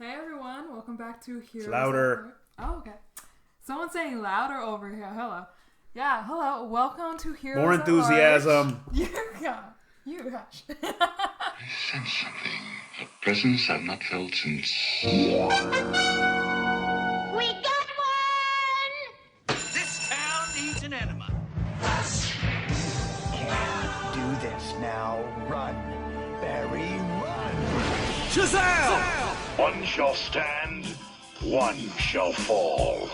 Hey everyone, welcome back to Heroes. It's louder. Oh, okay. Someone's saying louder over here. Hello. Yeah, hello. Welcome to Heroes. More enthusiasm. You hush. I sense something. A presence I've not felt since. We got one! This town needs an enema. Do this now. Run. Barry, run! Shazam! One shall stand, one shall fall.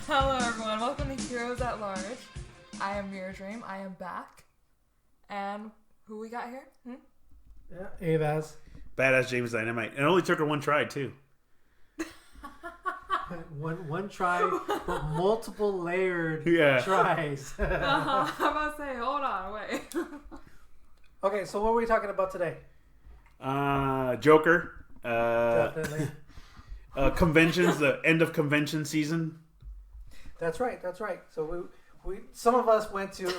Hello everyone, welcome to Heroes at Large. I am Mirror Dream. I am back. And who we got here? Yeah, Avaz. Badass James Dynamite. It only took her one try, too. One try, but multiple layered Yeah. tries. I'm about to say, hold on, wait. Okay, so what were we talking about today? Joker. Definitely. Conventions, the end of convention season. That's right. So we some of us went to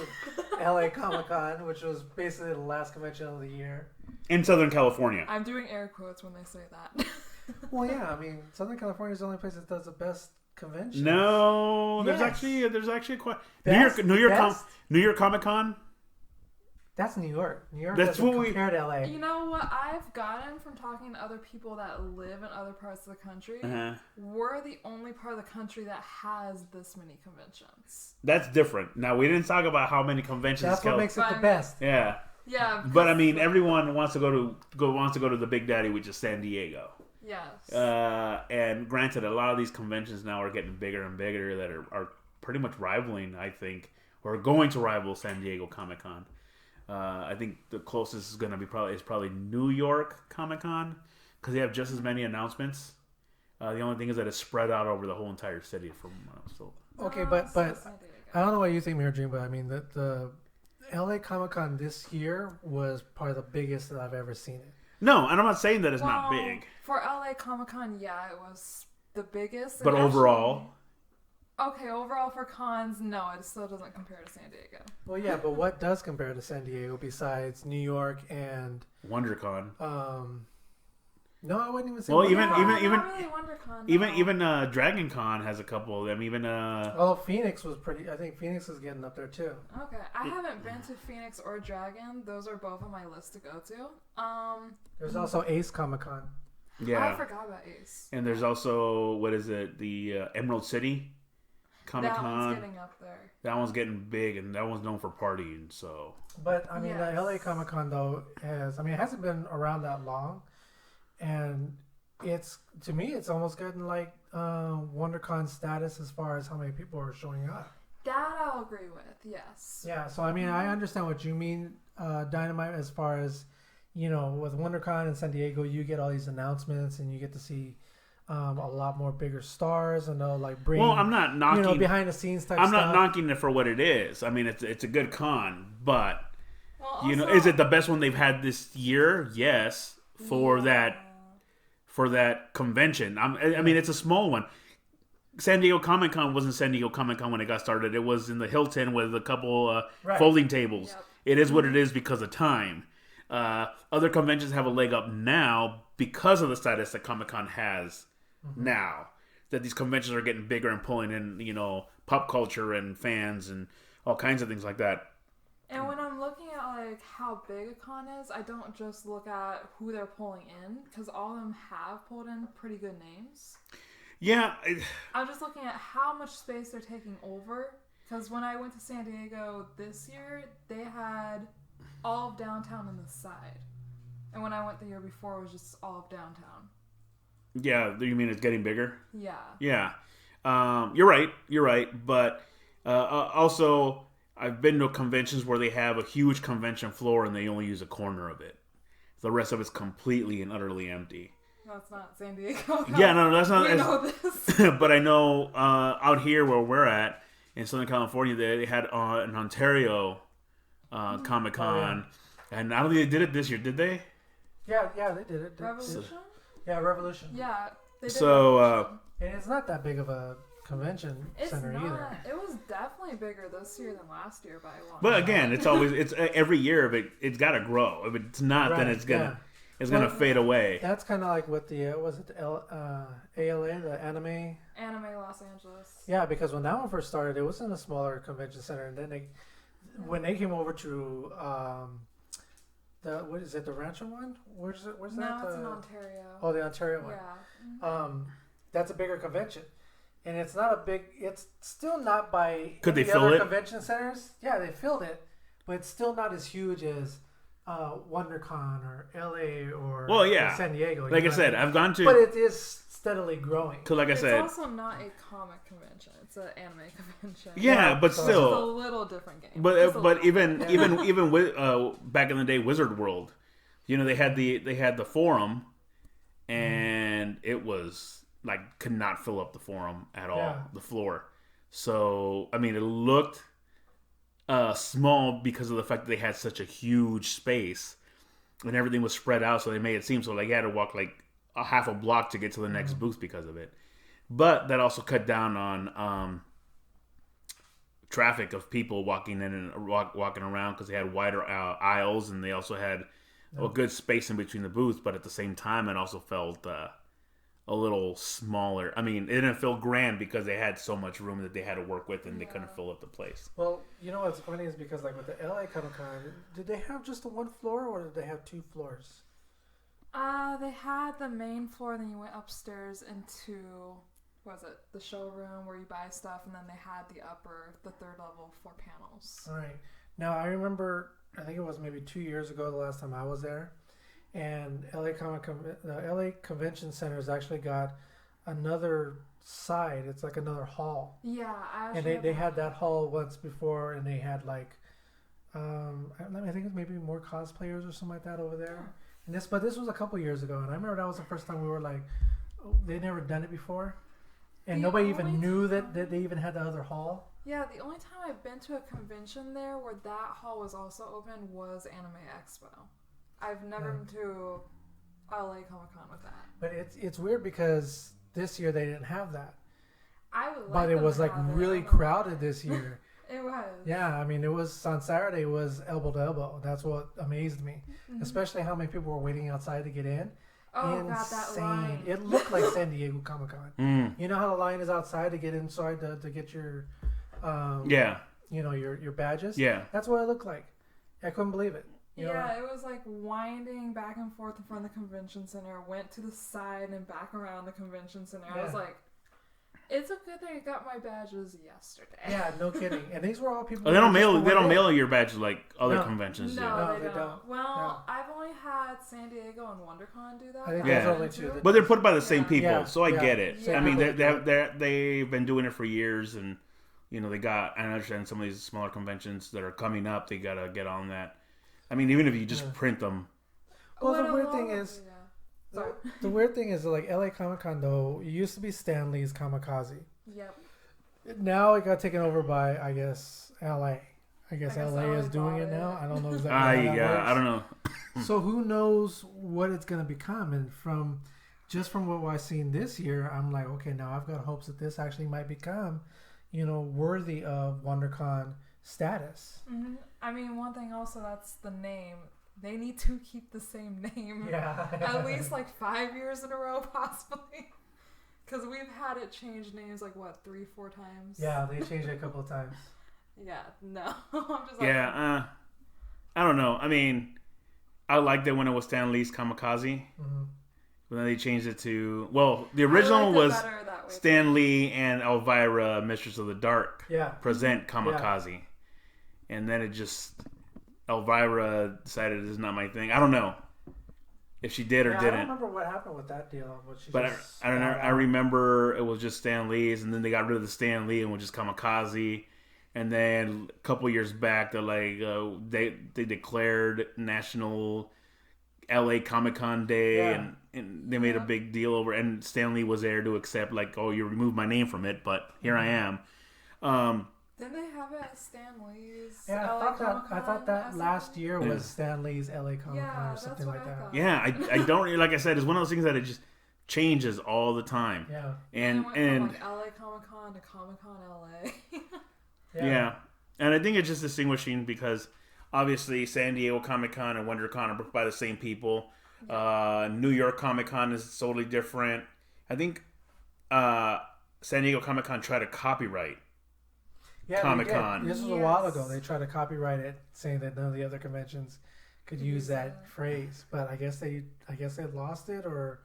LA Comic-Con, which was basically the last convention of the year. In Southern California. I'm doing air quotes when they say that. Well, yeah, I mean, Southern California is the only place that does the best convention. No, there's Yes. actually quite Best- New York best. New York Comic Con. That's New York. New York That's doesn't what we- compare to LA. You know what I've gotten from talking to other people that live in other parts of the country? We're the only part of the country that has this many conventions. That's different. Now we didn't talk about how many conventions. That's what makes it the Fun. best. Yeah, Yeah. but I mean, everyone wants to go to the Big Daddy, which is San Diego. Yes. And granted, a lot of these conventions now are getting bigger and bigger that are pretty much rivaling, I think, or going to rival San Diego Comic Con. I think the closest is going to be probably New York Comic Con because they have just as many announcements. The only thing is that it's spread out over the whole entire city. Okay, Oh, but so San Diego. I don't know what you think, Mirror Dream, but I mean, the LA Comic Con this year was probably the biggest that I've ever seen it. No, and I'm not saying that it's not Well, big, For LA Comic Con, yeah, it was the biggest. but And overall, actually, overall for cons, no, it still doesn't compare to San Diego. Well, yeah, but what does compare to San Diego besides New York and WonderCon. no, I wouldn't even say. Well, WonderCon. even not really WonderCon, no. even Dragon Con has a couple of them. Even Oh, Phoenix was pretty. I think Phoenix is getting up there too. Okay, I haven't been to Phoenix or Dragon. Those are both on my list to go to. There's also Ace Comic Con. yeah, I forgot about Ace. and there's also the Emerald City Comic That one's Con. getting up there. That one's getting big, and that one's known for partying. So But I mean, Yes. the LA Comic Con though it hasn't been around that long, and to me it's almost gotten like WonderCon status as far as how many people are showing up. That I'll agree with, yes. Yeah, so I mean, I understand what you mean, Dynamite, as far as, you know, with WonderCon in San Diego, you get all these announcements and you get to see a lot more bigger stars and they'll like bring. well, I'm not knocking. behind the scenes type I'm stuff. not knocking it for what it is. I mean, it's a good con, but Well, you know, also- is it the best one they've had this year? Yes, for that convention. I mean, it's a small one. San Diego Comic Con wasn't San Diego Comic Con when it got started. It was in the Hilton with a couple Right. folding tables. Yep. It is what it is because of time. Other conventions have a leg up now because of the status that Comic Con has now. That these conventions are getting bigger and pulling in, you know, pop culture and fans and all kinds of things like that. And when I'm looking at like how big a con is, I don't just look at who they're pulling in because all of them have pulled in pretty good names. Yeah, I'm just looking at how much space they're taking over. Because when I went to San Diego this year, they had all of downtown on the side, and when I went the year before, it was just all of downtown. yeah. You mean it's getting bigger? Yeah. Yeah, you're right. But also, I've been to conventions where they have a huge convention floor and they only use a corner of it. The rest of it's completely and utterly empty. That's not San Diego. Yeah, no, that's not. We know this. But I know out here where we're at in Southern California, they had an Ontario Comic Con, and I don't think they did it this year. Did they? Yeah, they did it. Revolution? Yeah, Revolution. Yeah. They did So, Revolution. And it's not that big of a convention It's center not. either. It was definitely bigger this year than last year by a long But shot. again, it's every year, but it's got to grow. If it's not, then Right, it's gonna. yeah. is going to fade away. That's kind of like what the was it the ALA, the anime. Anime Los Angeles. Yeah, because when that one first started, it was in a smaller convention center, and then when they came over to what is it, the Rancho one? Where's that? No, it's in Ontario. Oh, the Ontario one. Yeah. That's a bigger convention, and it's not a big. It's still not by. Could they any fill other it? Convention centers, yeah, they filled it, but it's still not as huge as WonderCon or LA or Well, yeah. San Diego. Like I said, I've gone to. but it is steadily growing. Cause like I It's said, also not a comic convention. It's an anime convention. yeah, but so- It's a still, little different game. Just but a little. even with back in the day, Wizard World, you know, they had the forum, and it was like could not fill up the forum at all, Yeah. the floor. So I mean, it looked small because of the fact that they had such a huge space, and everything was spread out. So they made it seem so like you had to walk like a half a block to get to the next booth because of it. But that also cut down on traffic of people walking in and walking around because they had wider aisles, and they also had a good space in between the booths. But at the same time, it also felt a little smaller. I mean, it didn't feel grand because they had so much room that they had to work with, and they couldn't fill up the place. Well, you know what's funny is because like with the LA Comic Con, did they have just the one floor or did they have two floors? They had the main floor, and then you went upstairs into, what was it, the showroom where you buy stuff, and then they had the third level for panels. All right. Now I remember, I think it was maybe 2 years ago the last time I was there, and the LA Convention Center has actually got another side. It's like another hall, Yeah, I and actually they had that hall once before, and they had like, I think it was maybe more cosplayers or something like that over there. And this was a couple years ago, and I remember that was the first time we were like, oh, they'd never done it before, and The nobody only even knew time- that they even had the other hall. Yeah, the only time I've been to a convention there where that hall was also open was Anime Expo. I've never been to LA Comic Con with that. But it's weird because this year they didn't have that, I would like but it them was to like have it. really I don't know crowded why. this year. It was. Yeah, I mean, it was on Saturday. It was elbow to elbow. That's what amazed me, especially how many people were waiting outside to get in. Oh god, that line. It looked like San Diego Comic Con. Mm. You know how the line is outside to get inside to get your, Yeah, you know, your badges. yeah. That's what it looked like. I couldn't believe it. You know? Yeah, it was like winding back and forth in front of the convention center, went to the side and back around the convention center. I was Yeah. like, it's a good thing I got my badges yesterday. Yeah, no kidding. And these were all people. Oh, they don't who just mail. for They one don't day. mail your badge like other No. conventions do. No, No, they they don't. don't. Well, I've only had San Diego and WonderCon do that. I think Yeah. those are only two. But they're put by the same Yeah. people, Yeah, so I yeah. get it. Yeah. I mean, Yeah. they've been doing it for years, and you know they got. I understand some of these smaller conventions that are coming up. They gotta get on that. I mean, even if you just print them, Well, What the a weird lot thing of- is, yeah. Sorry. the weird thing is like LA Comic Con though, it used to be Stan Lee's Kamikaze. Yep. Now it got taken over by I guess LA. I guess I guess LA is LA doing bought it now. it. I don't know exactly. How that works. I don't know. So who knows what it's gonna become? And from what I've seen this year, I'm like, okay, now I've got hopes that this actually might become, you know, worthy of WonderCon status. hmm I mean, one thing also, that's the name. They need to keep the same name. Yeah. At least like 5 years in a row, possibly. Because we've had it change names like, what, 3-4 times? Yeah, they changed it a couple of times. Yeah, no. I'm just like, Yeah, I don't know. I mean, I liked it when it was Stan Lee's Kamikaze. Mhm. But then they changed it to the I original liked it was better that way. Stan Lee and Elvira, Mistress of the Dark, Yeah. present Kamikaze, and then it just Elvira decided this is not my thing. I don't know if she did or Yeah, I didn't. don't remember what happened with that deal. What she But just I don't know. spat I out. remember it was just Stan Lee's, and then they got rid of the Stan Lee and was just Kamikaze. And then a couple years back, they're like they declared National LA Comic Con Day, Yeah. and they made a big deal over. And Stan Lee was there to accept, like, oh, you removed my name from it, but here I am. Didn't they have it at Stan Lee's? Yeah, LA I thought that Comic-Con last or year Yeah. was Stan Lee's LA Comic Con Yeah, or that's something what like I that. thought. Yeah, I don't like I said, it's one of those things that it just changes all the time. Yeah. And something? and From, like, LA Comic Con to Comic Con LA. yeah. And I think it's just distinguishing because obviously San Diego Comic Con and WonderCon are booked by the same people. New York Comic Con is totally different. I think San Diego Comic Con tried to copyright Comic-Con. This was a while ago. They tried to copyright it, saying that none of the other conventions could use that phrase. But I guess they lost it, or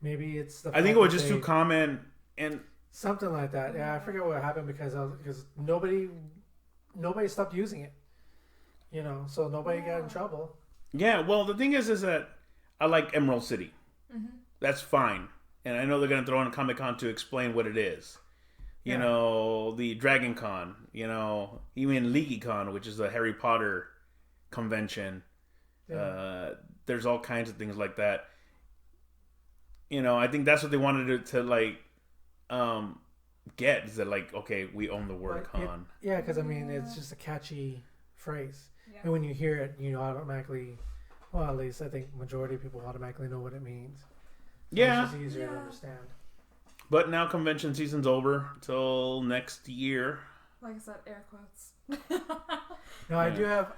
maybe it's the. I think it was just too common and something like that. Yeah, I forget what happened because nobody stopped using it. You know, so nobody got in trouble. Yeah, well, the thing is that I like Emerald City. That's fine, and I know they're gonna throw in Comic-Con to explain what it is. You know, the Dragon Con, you know, even LeakyCon, which is a Harry Potter convention. Yeah. There's all kinds of things like that. You know, I think that's what they wanted to like get, is that like, okay, we own the word con. Because I mean, it's just a catchy phrase. Yeah. And when you hear it, you automatically, well, at least I think majority of people automatically know what it means. So it's just easier to understand. But now convention season's over till next year. Like I said, air quotes. No, I do have.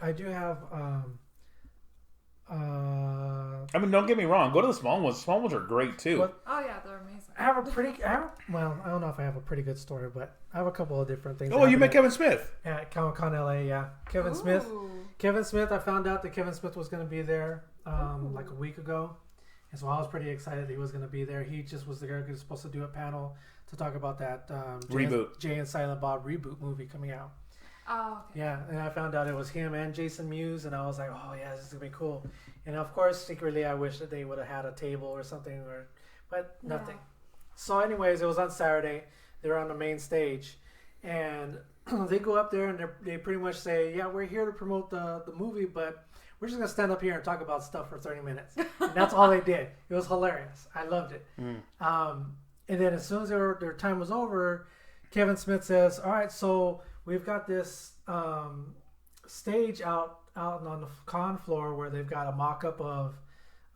I mean, don't get me wrong. Go to the small ones. Small ones are great too. Oh yeah, they're amazing. I don't know if I have a pretty good story, but I have a couple of different things. Oh, you met Kevin Smith at Comic-Con LA. Yeah, Kevin Smith. I found out that Kevin Smith was going to be there like a week ago. And so I was pretty excited that he was going to be there. He just was the guy who was supposed to do a panel to talk about that reboot, Jay and Silent Bob reboot movie coming out. Oh, okay. Yeah, and I found out it was him and Jason Mewes, and I was like, oh yeah, this is going to be cool. And of course, secretly, I wish that they would have had a table or something, but nothing. Yeah. So anyways, it was on Saturday. They were on the main stage, and they go up there, and they pretty much say, yeah, we're here to promote the movie, but we're just going to stand up here and talk about stuff for 30 minutes. And that's all they did. It was hilarious. I loved it. And then as soon as their time was over, Kevin Smith says, all right, so we've got this stage out on the con floor where they've got a mock-up of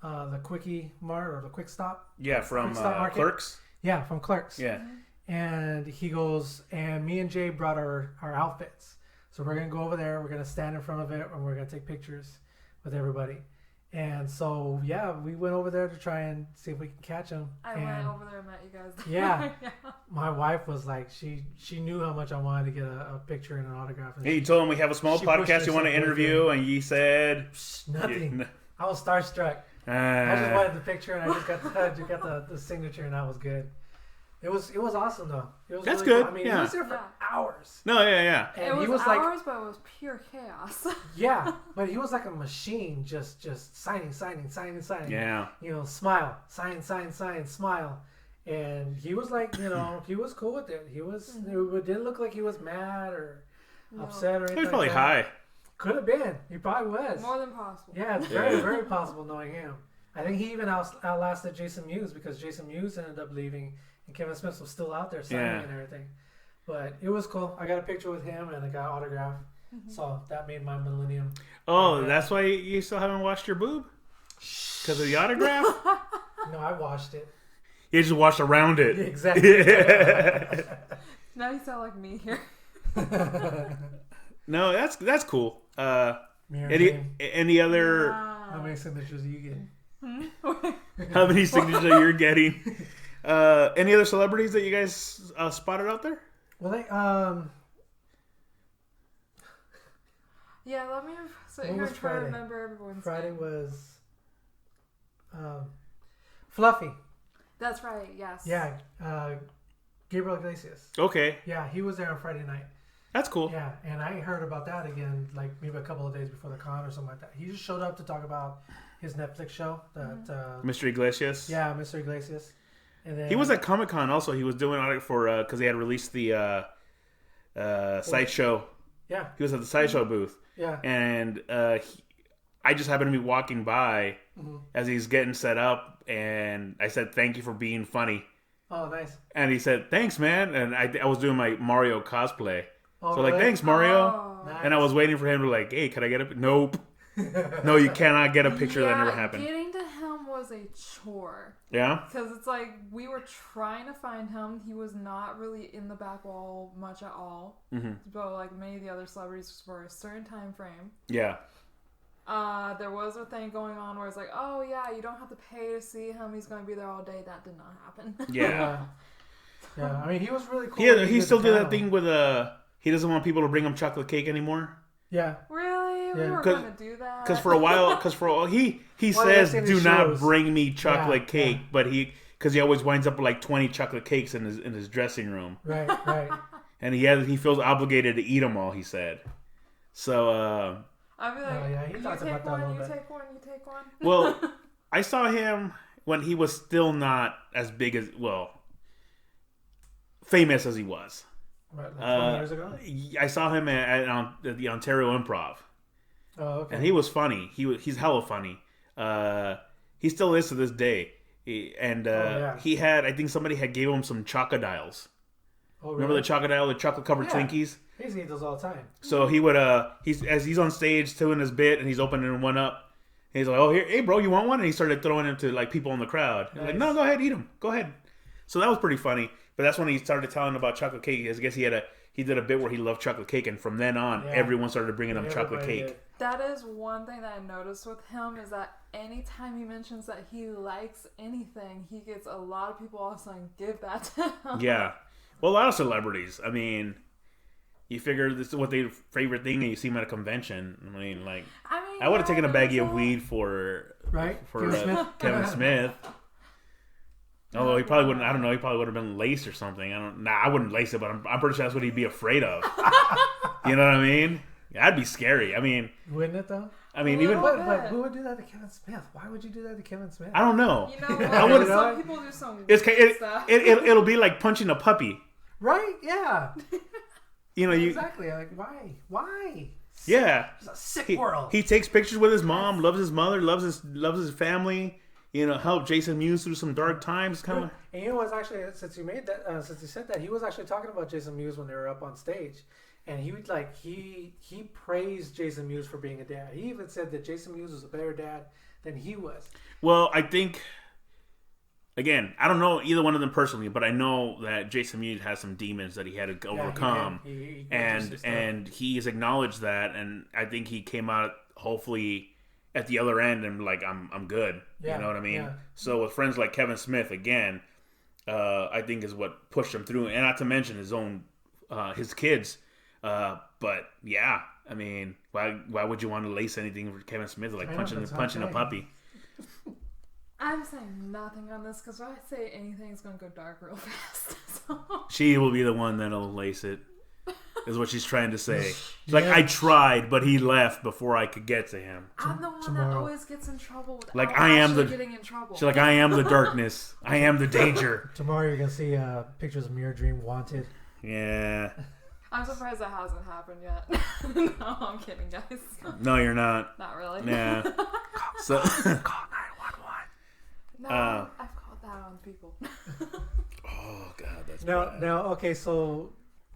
the Quickie Mart or the Quick Stop. Yeah, from Clerks. Yeah, from Clerks. Yeah. And he goes, and me and Jay brought our outfits. So we're going to go over there. We're going to stand in front of it, and we're going to take pictures with everybody. And so, yeah, we went over there to try and see if we can catch him. I went over there and met you guys. Yeah. My wife was like, she knew how much I wanted to get a picture and an autograph. And you told him we have a small podcast you want to interview, and you said... Nothing. I was starstruck. I just wanted the picture, and I just got the signature, and that was good. It was awesome though. It was That's really good. Cool. I mean, he was there for hours. No, yeah. And it was hours, but it was pure chaos. Yeah, but he was like a machine, just signing. Yeah. You know, smile, sign, smile, and he was like, you know, he was cool with it. It didn't look like he was mad or upset or anything. He was probably like high. Could have been. He probably was. More than possible. Yeah, it's very, very possible knowing him. I think he even outlasted Jason Mewes because Jason Mewes ended up leaving. And Kevin Smith was still out there signing and everything. But it was cool. I got a picture with him and I got an autograph. So that made my millennium. Oh, that's why you still haven't washed your boob? Because of the autograph? No, I washed it. You just washed around it. Exactly. Now you sound like me here. No, that's cool. Any other... How many signatures are you getting? How many signatures are you getting? Any other celebrities that you guys spotted out there? Well, yeah, let me sit here and try to remember everyone's Friday name. was Fluffy. That's right, yes. Yeah, Gabriel Iglesias. Okay. Yeah, he was there on Friday night. That's cool. Yeah, and I heard about that again, like maybe a couple of days before the con or something like that. He just showed up to talk about his Netflix show. Mr. Iglesias? Yeah, Mr. Iglesias. And then, he was at Comic-Con also. He was doing it for, because they had released the Sideshow. Yeah. He was at the Sideshow booth. Yeah. And I just happened to be walking by as he's getting set up, and I said, thank you for being funny. Oh, nice. And he said, thanks, man. And I was doing my Mario cosplay. Oh, so really? thanks, Mario. Oh. Nice. And I was waiting for him to like, hey, can I get a... Nope. No, you cannot get a picture. That never happened. Getting to him was a chore. Yeah? Because it's like, we were trying to find him. He was not really in the back wall much at all. But like many of the other celebrities for a certain time frame. Yeah. There was a thing going on where it's like, oh yeah, you don't have to pay to see him. He's going to be there all day. That did not happen. Yeah. Yeah, I mean, he was really cool. He still did that thing with he doesn't want people to bring him chocolate cake anymore. Yeah. Really? We Yeah. were going to do that? Because for a while, he Well, says, that's in "Do his not shows. bring me chocolate Yeah, cake," yeah. but because he always winds up with like 20 chocolate cakes in his dressing room, Right. and he feels obligated to eat them all. He said. So, I'd be like, Oh, yeah, he you talked take about that a one, little you bit. take one, you take one. well, I saw him when he was still not as big as famous as he was. Right, like 20 years ago. I saw him at the Ontario Improv. Oh, okay. And he was funny. He's hella funny. He still is to this day. He had, I think somebody had gave him some chocodiles. Oh, really? Remember the chocodile, the chocolate covered Yeah. Twinkies? He used to eat those all the time. So he would he's on stage doing his bit and he's opening one up. And he's like, "Oh, here, hey bro, you want one?" And he started throwing them to like people in the crowd. Nice. Like, "No, go ahead, eat them. Go ahead." So that was pretty funny. But that's when he started telling about chocolate cake. I guess he did a bit where he loved chocolate cake, and from then on, everyone started bringing him chocolate cake. Did. That is one thing that I noticed with him is that anytime he mentions that he likes anything, he gets a lot of people all of a sudden give that to him. Yeah. Well, a lot of celebrities. I mean, you figure this is what their favorite thing, and you see them at a convention. I mean, I would have taken a baggie of weed for Kevin Smith. Although he probably wouldn't. I don't know. He probably would have been laced or something. I wouldn't lace it, but I'm pretty sure that's what he'd be afraid of. You know what I mean? That'd be scary. I mean, Wouldn't it though? I mean, But who would do that to Kevin Smith? Why would you do that to Kevin Smith? I don't know. You know what? I would've- Some people do some weird stuff. It'll be like punching a puppy. Right? Yeah. You know, Exactly. Like, why? Yeah. It's a sick world. He takes pictures with his mom, loves his mother, loves his family. You know, helped Jason Mewes through some dark times. Kind of. And you know what's actually, since you said that, he was actually talking about Jason Mewes when they were up on stage, and he would he praised Jason Mewes for being a dad. He even said that Jason Mewes was a better dad than he was. Well, I think, again, I don't know either one of them personally, but I know that Jason Mewes has some demons that he had to overcome, and he's acknowledged that, and I think he came out hopefully at the other end and like I'm good. Yeah, you know what I mean? yeah. So with friends like Kevin Smith, again, I think is what pushed him through, and not to mention his kids. But yeah, I mean, why would you want to lace anything for Kevin Smith like punching a puppy? I'm saying nothing on this because if I say anything, it's going to go dark real fast. So. She will be the one that'll lace it. Is what she's trying to say. She's like, I tried, but he left before I could get to him. I'm the one that always gets in trouble without Like I am getting in trouble. She's like, I am the darkness. I am the danger. Tomorrow you're gonna see pictures of Mirror Dream Wanted. Yeah. I'm surprised that hasn't happened yet. No, I'm kidding, guys. No, you're not. Not really. Yeah. So Call 911. No, I've called that on people. oh god, that's bad. Now, okay, so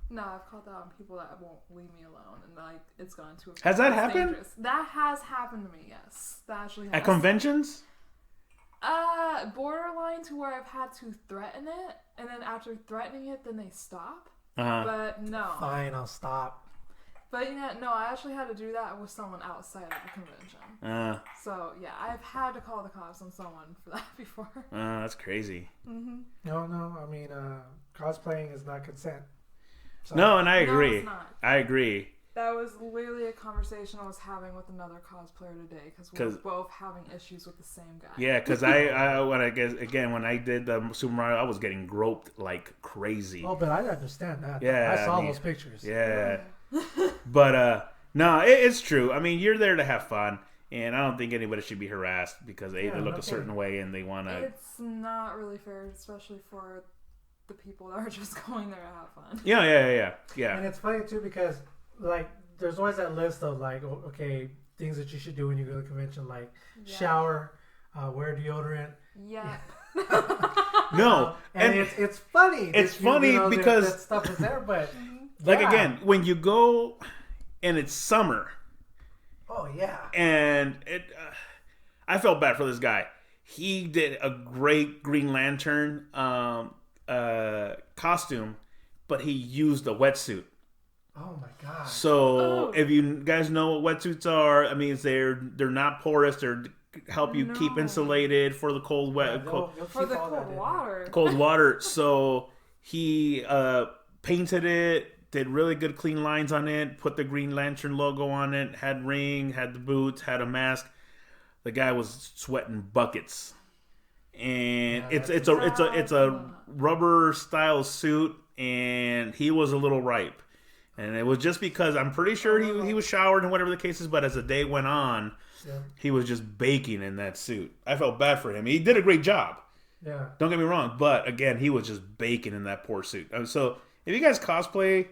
No, I've called that on people that won't leave me alone, and like it's gone to. Has that happened? Dangerous. That has happened to me. Yes, that actually has. At conventions? Borderline to where I've had to threaten it, and then after threatening it, then they stop. Uh-huh. But no. fine, I'll stop. But no, I actually had to do that with someone outside of the convention. So yeah, I've had to call the cops on someone for that before. That's crazy. No, I mean, cosplaying is not consent. So, No, and I No, agree. it's not. I agree. That was literally a conversation I was having with another cosplayer today because we were both having issues with the same guy. Yeah, because when I did the Super Mario, I was getting groped like crazy. Oh, but I understand that. Yeah, I saw I mean, those pictures. Yeah. But no, it's true. I mean, you're there to have fun, and I don't think anybody should be harassed because they look a certain way and they want to. It's not really fair, especially for the people that are just going there to have fun. Yeah. And it's funny too because like there's always that list of like okay things that you should do when you go to the convention, like shower, wear deodorant. Yeah. No, and it's funny. It's funny because that stuff is there, but like again, when you go and it's summer. Oh yeah. And I felt bad for this guy. He did a great Green Lantern costume, but he used a wetsuit. Oh my god. So if you guys know what wetsuits are, I mean, they're not porous. They're help you keep No. insulated for the cold They'll For keep the all that cold in. water. cold water. So he painted it, did really good clean lines on it, put the Green Lantern logo on it, had ring, had the boots, had a mask. The guy was sweating buckets, and Yeah, it's a rubber style suit, and he was a little ripe, and it was just because I'm pretty sure he was showered and whatever the case is, but as the day went on, he was just baking in that suit. I felt bad for him. He did a great job. Yeah. Don't get me wrong, but again, he was just baking in that poor suit. So if you guys cosplay,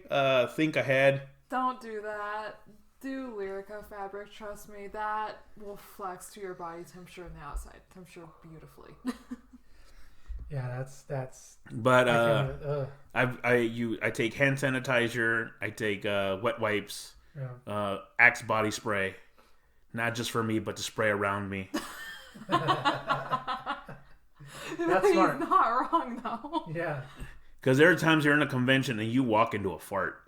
think ahead. Don't do that. Do Lyrica fabric. Trust me, that will flex to your body temperature and the outside temperature beautifully. Yeah, that's. But I can't even- I take hand sanitizer. I take wet wipes, yeah. Axe body spray, not just for me, but to spray around me. That's He's smart. not wrong though. Yeah. Because there are times you're in a convention and you walk into a fart,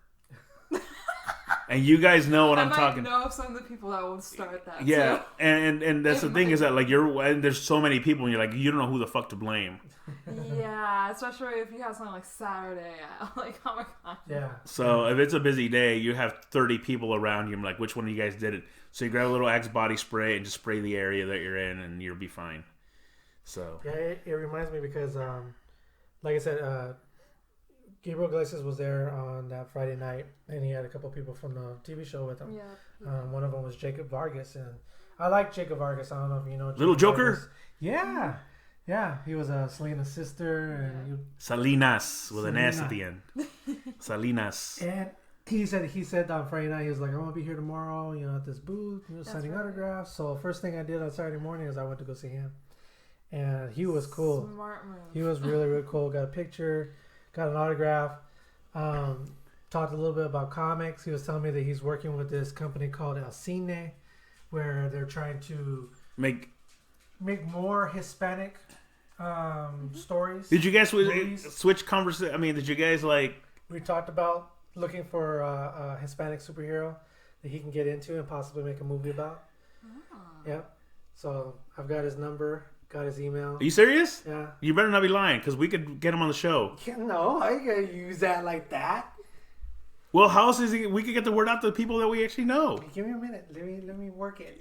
and you guys know what I I'm might talking. know of some of the people that will start that. Yeah, too. and that's the thing is that like and there's so many people and you're like you don't know who the fuck to blame. Yeah, especially if you have something like Saturday at like Comic Con. Yeah. So if it's a busy day, you have 30 people around you. I'm like, which one of you guys did it? So you grab a little Axe body spray and just spray the area that you're in, and you'll be fine. So Yeah, it reminds me because, like I said, Gabriel Iglesias was there on that Friday night, and he had a couple people from the TV show with him. Yeah. One of them was Jacob Vargas, and I like Jacob Vargas. I don't know if you know Little Jacob Joker? Vargas. Yeah, yeah. He was Selena's sister, and Salinas with an S at the Selena. end. Salinas. and he said on Friday night he was like, I'm gonna be here tomorrow, at this booth, signing right. autographs. So first thing I did on Saturday morning is I went to go see him, and he was cool. Smart move. He was really, really cool. Got a picture, got an autograph. Talked a little bit about comics. He was telling me that he's working with this company called El Cine, where they're trying to Make. more Hispanic stories. Did you guys Movies. switch conversation? I mean, did you guys like? We talked about looking for a Hispanic superhero that he can get into and possibly make a movie about. Yep. So I've got his number, got his email. Are you serious? Yeah. You better not be lying, because we could get him on the show. No, I ain't gonna use that like that. Well, how else is he? We could get the word out to the people that we actually know. Give me a minute. Let me work it.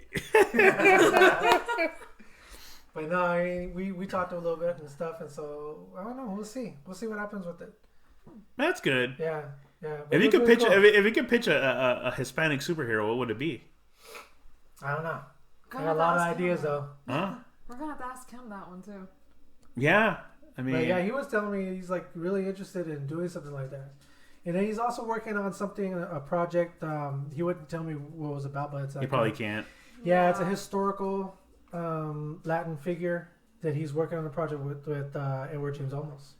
But no, I mean, we talked a little bit and stuff, and so I don't know. We'll see. We'll see what happens with it. That's good. Yeah, yeah. If But you it could was pitch, really cool. if you could pitch a Hispanic superhero, what would it be? I don't know. I Gonna got a lot of ask him ideas that. though. Huh? We're gonna have to ask him that one too. Yeah, I mean, But yeah, he was telling me he's like really interested in doing something like that. And then he's also working on something, a project. He wouldn't tell me what it was about, but it's like he probably can't. Yeah, it's a historical Latin figure that he's working on a project with Edward James Olmos.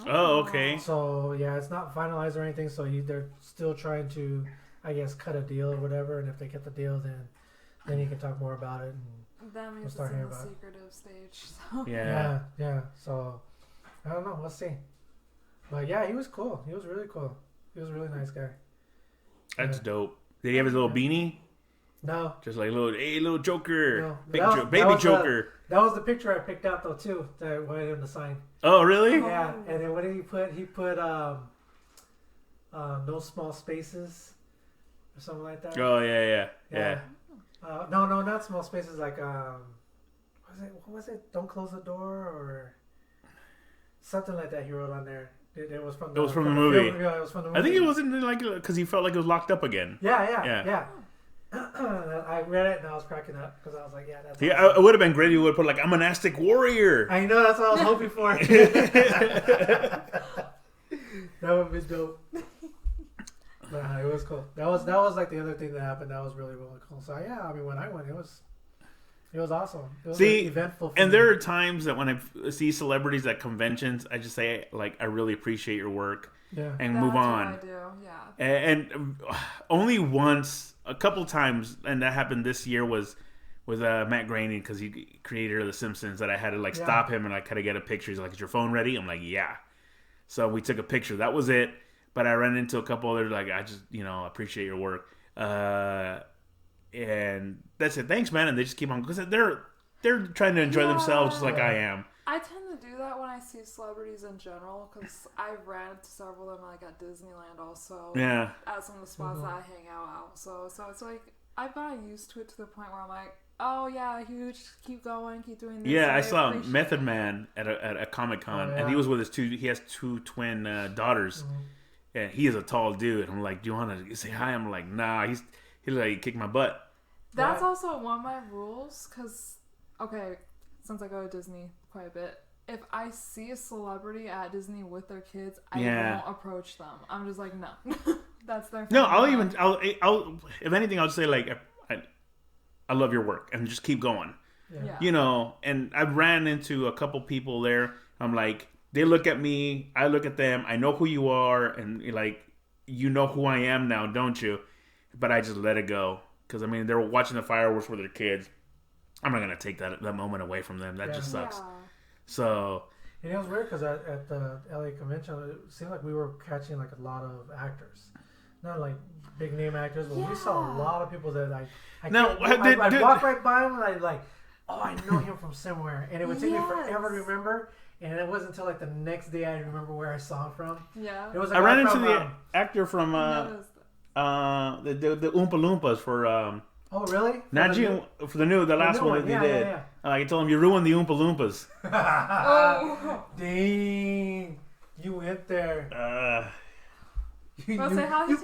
Oh, okay. So yeah, it's not finalized or anything. So they're still trying to, I guess, cut a deal or whatever. And if they get the deal, then he can talk more about it. And That means it's start in hearing the about it. secretive stage. So. Yeah. yeah. So I don't know. We'll see. But yeah, he was cool. He was really cool. He was a really nice guy. That's Yeah. dope. Did he have his little beanie? No, Just like little Joker, No, big that was- baby that was, Joker. that was the picture I picked out though too. That I wanted him to sign. Oh, really? Yeah, and then what did he put? He put no small spaces or something like that. Oh, yeah. No, not small spaces. Like what was it? Don't close the door or something like that. He wrote on there. It was from. It was from the movie. Film. Yeah, it was from the movie. I think it wasn't like because he felt like it was locked up again. Yeah. I read it and I was cracking up because I was like, yeah, that's. Yeah, it would have been great if you would have put like I'm an Aztec warrior. I know, that's what I was hoping for. That would be dope. Nah, it was cool. That was like the other thing that happened. That was really really cool. So yeah, I mean, when I went, it was awesome. It was See, eventful. For and me. there are times that when I see celebrities at conventions, I just say like I really appreciate your work Yeah. and That's move what on. I do. Yeah. And only once, a couple times, and that happened this year was with Matt Groening because he creator of The Simpsons. That I had to like stop him and I kind of get a picture. He's like, "Is your phone ready?" I'm like, "Yeah." So we took a picture. That was it. but I ran into a couple other like I just appreciate your work, and that's it. Thanks, man. And they just keep on because they're trying to enjoy themselves just like I am. I tend to do that when I see celebrities in general because I've ran into several of them like at Disneyland also. Yeah. At some of the spots that I hang out also. So it's like I've gotten used to it to the point where I'm like, oh yeah, huge, keep going, keep doing this. Yeah, I saw Method Man at a Comic-Con, and he was with his he has two twin daughters, and he is a tall dude. I'm like, do you want to say hi? I'm like, nah, he like kicked my butt. That's also one of my rules, because, okay, since I go to Disney quite a bit, if I see a celebrity at Disney with their kids, I won't approach them. I'm just like, no. That's their family. No, I'll if anything, I'll just say like, I love your work, and just keep going. Yeah. And I've ran into a couple people there. I'm like, they look at me, I look at them, I know who you are, and like, you know who I am now, don't you? But I just let it go. Because, I mean, they're watching the fireworks with their kids. I'm not going to take that moment away from them. That just sucks. Yeah. So... And it was weird because at the LA convention, it seemed like we were catching like a lot of actors. Not like big name actors, but we saw a lot of people that I walk right by them and I like, oh, I know him from somewhere. And it would take me forever to remember. And it wasn't until like the next day I remember where I saw him from. Yeah. It was I ran into the actor from the Oompa Loompas for oh really? For the last one that they did. Yeah. I told him you ruined the Oompa Loompas. Oh, dang! You went there. You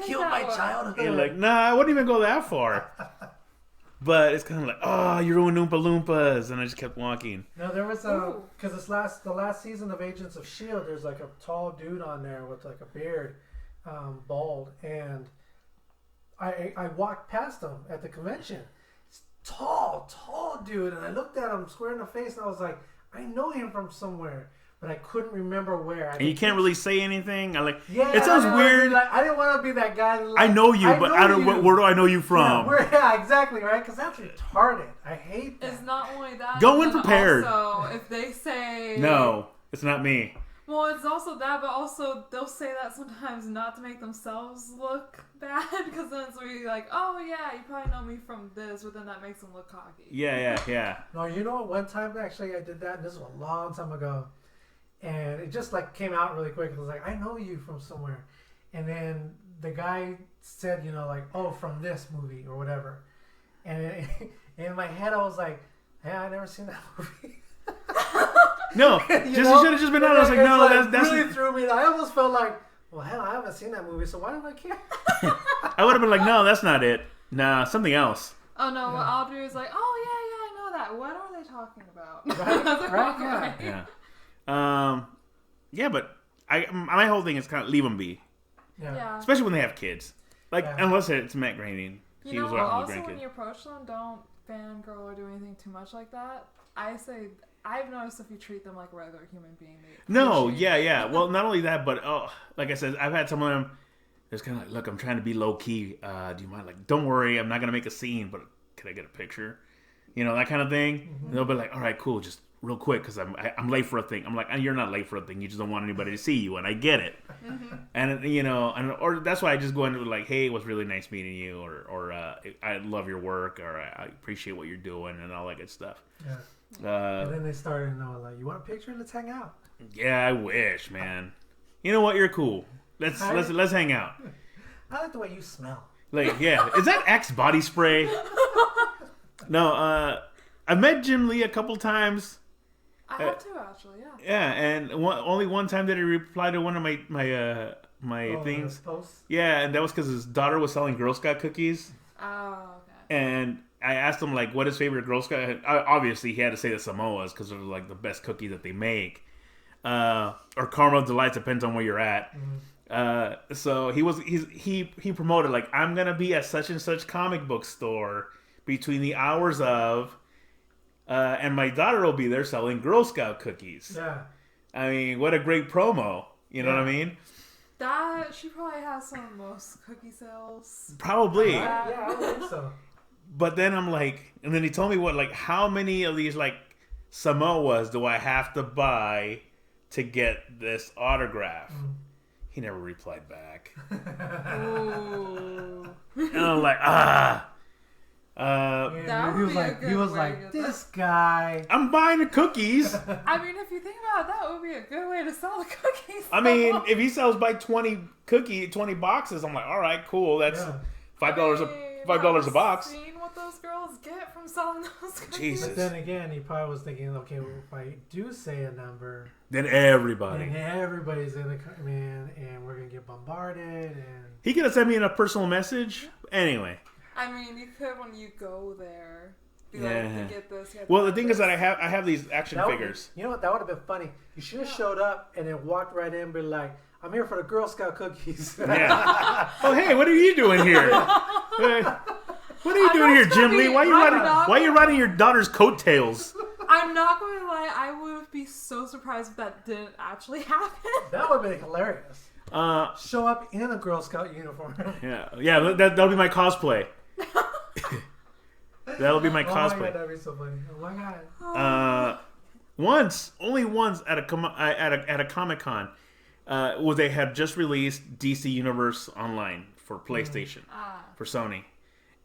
killed my childhood. You're like, nah, I wouldn't even go that far. But it's kind of like, oh, you ruined Oompa Loompas, and I just kept walking. No, there was because the last season of Agents of S.H.I.E.L.D., there's like a tall dude on there with like a beard, bald, and I walked past him at the convention. It's tall dude, and I looked at him square in the face, and I was like, I know him from somewhere, but I couldn't remember where. And you can't really say anything. It sounds weird. I didn't want to be that guy. I know you, but I don't. Where do I know you from? Yeah, exactly, right? Because that's retarded. I hate that. It's not only that. Go in prepared. Also, if they say no, it's not me. Well, it's also that, but also they'll say that sometimes not to make themselves look bad, because then it's really like, oh yeah, you probably know me from this, but then that makes them look cocky. Yeah. No, you know what? One time actually I did that, and this was a long time ago, and it just like came out really quick. It was like, I know you from somewhere, and then the guy said, like, oh, from this movie or whatever, and in my head I was like, yeah, I never seen that movie. No, you should have just been honest. Like, no, that's really threw me. I almost felt like, well, hell, I haven't seen that movie, so why do I care? I would have been like, no, that's not it. Nah, something else. Oh no, what Audrey was like, oh yeah, I know that. What are they talking about? Right? Yeah, but my whole thing is kind of leave them be. Yeah. Especially when they have kids. Like, unless it's Matt Groening. You know, also when you approach them, don't fangirl or do anything too much like that. I've noticed if you treat them like a regular human being. No, yeah. Well, not only that, but like I said, I've had some of them. It's kind of like, look, I'm trying to be low key. Do you mind? Like, don't worry, I'm not gonna make a scene, but can I get a picture? That kind of thing. Mm-hmm. And they'll be like, all right, cool, just real quick, because I'm late for a thing. I'm like, you're not late for a thing. You just don't want anybody to see you, and I get it. Mm-hmm. And or that's why I just go into like, hey, it was really nice meeting you, or I love your work, or I appreciate what you're doing, and all that good stuff. Yeah. And then they started like, you want a picture? Let's hang out. Yeah, I wish, man. You know what? You're cool. Let's hang out. I like the way you smell. Like, yeah, is that Axe body spray? No, I met Jim Lee a couple times. I have too, actually. Yeah. Yeah, and only one time did he reply to one of my things. Posts? Yeah, and that was because his daughter was selling Girl Scout cookies. Oh, okay. And I asked him, like, what his favorite Girl Scout... Obviously, he had to say the Samoas because they're, like, the best cookies that they make. Or Caramel Delights, depends on where you're at. Mm-hmm. So he promoted, like, I'm going to be at such and such comic book store between the hours of... and my daughter will be there selling Girl Scout cookies. Yeah. I mean, what a great promo. You know what I mean? She probably has some of the most cookie sales. Probably. Yeah, I would think so. But then I'm like, and then he told me how many of these like Samoas do I have to buy to get this autograph? He never replied back. Ooh. And I'm like, That would be a good he was way like, to- this guy. I'm buying the cookies. I mean, if you think about it, that would be a good way to sell the cookies. I mean, if he sells by 20 boxes, I'm like, all right, cool. That's Yeah. $5 $5 a box. Seen what those girls get from selling those cookies? Jesus. But then again, he probably was thinking, okay, well, if I do say a number, Then everybody. then everybody's gonna come in, and we're gonna get bombarded, and He could have sent me in a personal message. Anyway. I mean, you could when you go there. Be Yeah. like, you get this. You have Well, to the have thing is this. that I have these action that would- figures. you know what? That would have been funny. You should have showed up and then walked right in, and be like, "I'm here for the Girl Scout cookies." Yeah. Oh, hey, what are you doing here? What are you doing here, Jim Lee? Why are you riding your daughter's coattails? I'm not going to lie. I would be so surprised if that didn't actually happen. That would have been hilarious. Uh, Show up in a Girl Scout uniform. yeah. That'll be my cosplay. That'll be my Oh my god, cosplay. that'd be so funny. Oh my god. Only once at a Comic Con, they had just released DC Universe Online for PlayStation for Sony,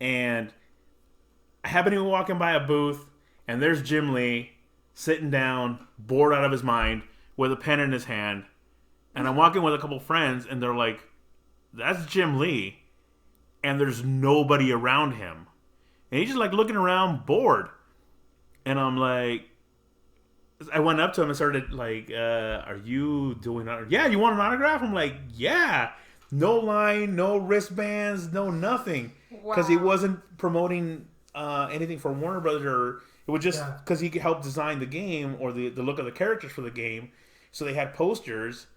and I happened to be walking by a booth, and there's Jim Lee sitting down, bored out of his mind, with a pen in his hand, and I'm walking with a couple friends, and they're like, "That's Jim Lee," and there's nobody around him, and he's just like looking around, bored, and I'm like. I went up to him and started like, "Are you doing? Yeah, you want an autograph?" I'm like, "Yeah." No line, no wristbands, no nothing, because he Wow. wasn't promoting anything for Warner Brothers, or it was just Yeah. because he could help design the game or the look of the characters for the game. So they had posters,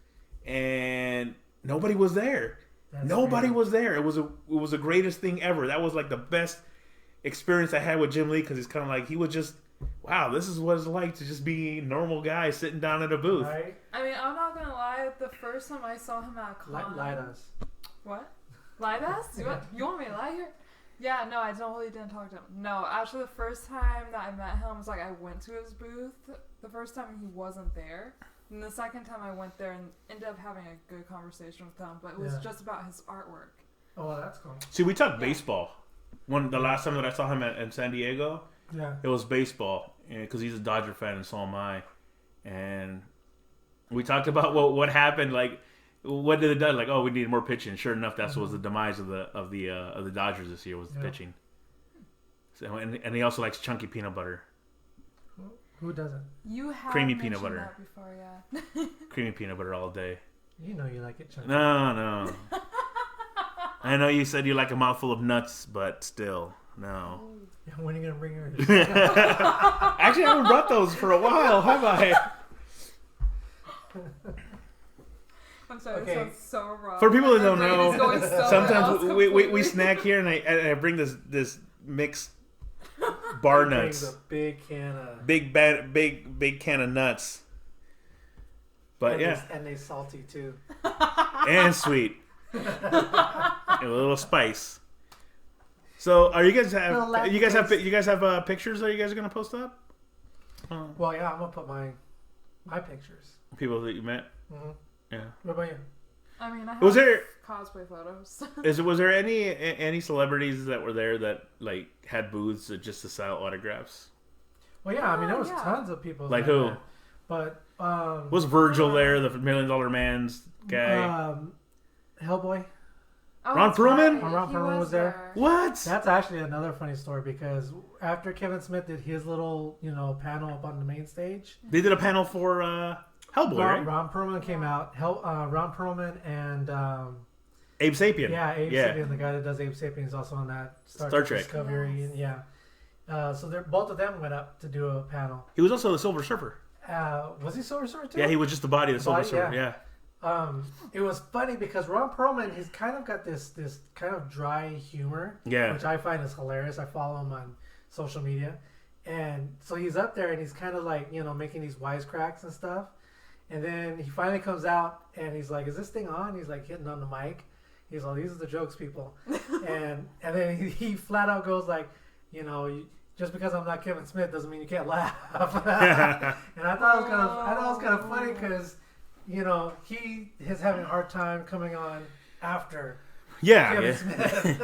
and nobody was there. Nobody was there. It was the greatest thing ever. That was like the best experience I had with Jim Lee, because it's kind of like he was just. Wow, this is what it's like to just be a normal guy sitting down at a booth. Right? I mean, I'm not going to lie. The first time I saw him at con... Light us. What? Lie to us? You want me to lie here? Yeah, no, I totally didn't talk to him. No, actually, the first time that I met him was like I went to his booth. The first time he wasn't there. And the second time I went there and ended up having a good conversation with him, but it was Yeah. just about his artwork. Oh, well, that's cool. See, we talked baseball. The last time that I saw him in San Diego, Yeah. it was baseball, because he's a Dodger fan and so am I. And we talked about what happened. Like, what did it do? Like, oh, we need more pitching. Sure enough, that was the demise of the Dodgers this year, was the pitching. So, and he also likes chunky peanut butter, Who doesn't? You have Creamy mentioned peanut butter. that before, yeah. creamy peanut butter all day. You know you like it, chunky. No. I know you said you like a mouthful of nuts, but still, no. Yeah, when are you gonna bring yours? Actually, I haven't brought those for a while, have I? I'm sorry, Okay. this sounds so wrong. For people that don't My brain know, is going somewhere else sometimes we completely. snack here, and I bring this mixed bar Brings nuts, a big can of. big can of nuts. But and yeah, and they salty too. and sweet, a little spice. So, are you guys Little have you guys have pictures that you guys are gonna post up? Well, yeah, I'm gonna put my pictures. People that you met. Mm-hmm. Yeah. What about you? I mean, I have Was there cosplay photos. was there any celebrities that were there that like had booths just to sell autographs? Well, yeah, I mean there was yeah. tons of people. Like there, who? But Was Virgil there, the $1 Million Man's guy? Hellboy. Oh, Ron that's Perlman? right, Ron he Perlman was there. What? That's actually another funny story because after Kevin Smith did his little, panel up on the main stage, They did a panel for Hellboy, right? Ron Perlman came out. Ron Perlman and Abe Sapien. Abe Sapien, the guy that does Abe Sapien, is also on that Star Trek Discovery. Yes. And, yeah. So both of them went up to do a panel. He was also the Silver Surfer. Was he Silver Surfer too? Yeah, he was just the body of the Silver Body, Surfer. yeah. Yeah. It was funny because Ron Perlman, he's kind of got this kind of dry humor, Yeah. which I find is hilarious. I follow him on social media, and so he's up there and he's kind of like making these wisecracks and stuff, and then he finally comes out and he's like, "Is this thing on?" He's like hitting on the mic. He's like, "These are the jokes, people," and then he flat out goes like, just because I'm not Kevin Smith doesn't mean you can't laugh. And I thought it was kind of funny because you know, he is having a hard time coming on after Yeah, Kevin yeah. Smith.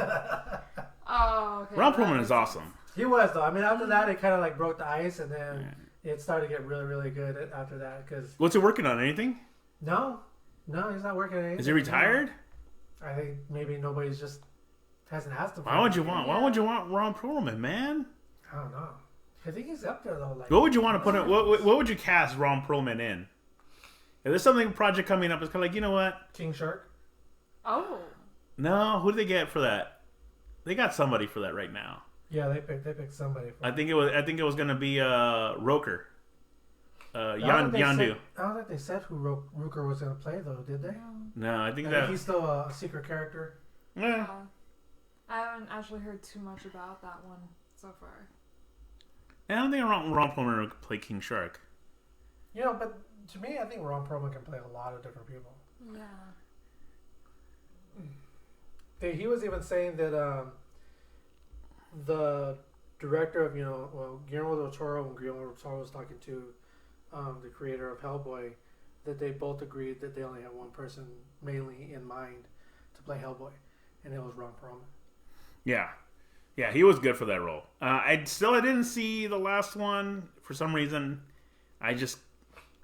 Oh, okay. Ron that Perlman makes is awesome. He was though. I mean, after that, it kind of like broke the ice, and then it started to get really, really good after that. Because What's he working on? Anything? no, he's not working. Anything. Is he retired? I think maybe nobody's just hasn't asked him. Why would you want Ron Perlman, man? I don't know. I think he's up there though. Like, What would you want to put in? What would you cast Ron Perlman in? If there's something project coming up, it's kind of like, you know what? King Shark. Oh. No, who did they get for that? They got somebody for that right now. Yeah, they picked somebody. I think it was gonna be Roker. Yondu. I don't think they said who Rooker was going to play though, did they? No, I think I that. think he's still a secret character. Yeah. I haven't actually heard too much about that one so far. I don't think Ron Perlman would play King Shark. You know, but to me, I think Ron Perlman can play a lot of different people. Yeah. He was even saying that the director of, Guillermo del Toro, when Guillermo del Toro was talking to the creator of Hellboy, that they both agreed that they only had one person mainly in mind to play Hellboy, and it was Ron Perlman. Yeah. Yeah, he was good for that role. I didn't see the last one for some reason. I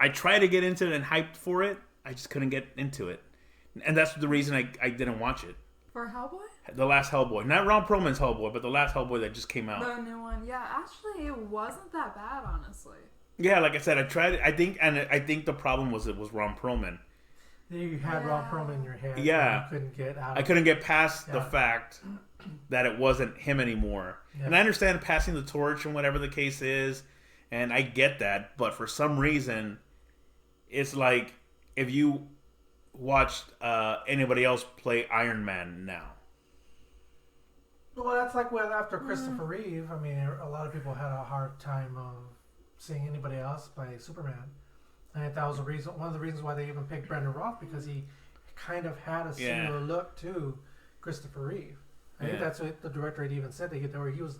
tried to get into it and hyped for it. I just couldn't get into it. And that's the reason I didn't watch it. For Hellboy? The last Hellboy. Not Ron Perlman's Hellboy, but the last Hellboy that just came out. The new one. Yeah, actually, it wasn't that bad, honestly. Yeah, like I said, I tried. I think the problem was it was Ron Perlman. You had Ron Perlman in your head. Yeah. You couldn't get out. I couldn't get past the Yeah. fact that it wasn't him anymore. Yeah. And I understand passing the torch and whatever the case is, and I get that. But for some reason, it's like if you watched anybody else play Iron Man now. Well, that's like after Christopher Reeve. I mean, a lot of people had a hard time of seeing anybody else play Superman. I think that was one of the reasons why they even picked Brandon Roth, because he kind of had a similar look to Christopher Reeve. I think that's what the director had even said. He was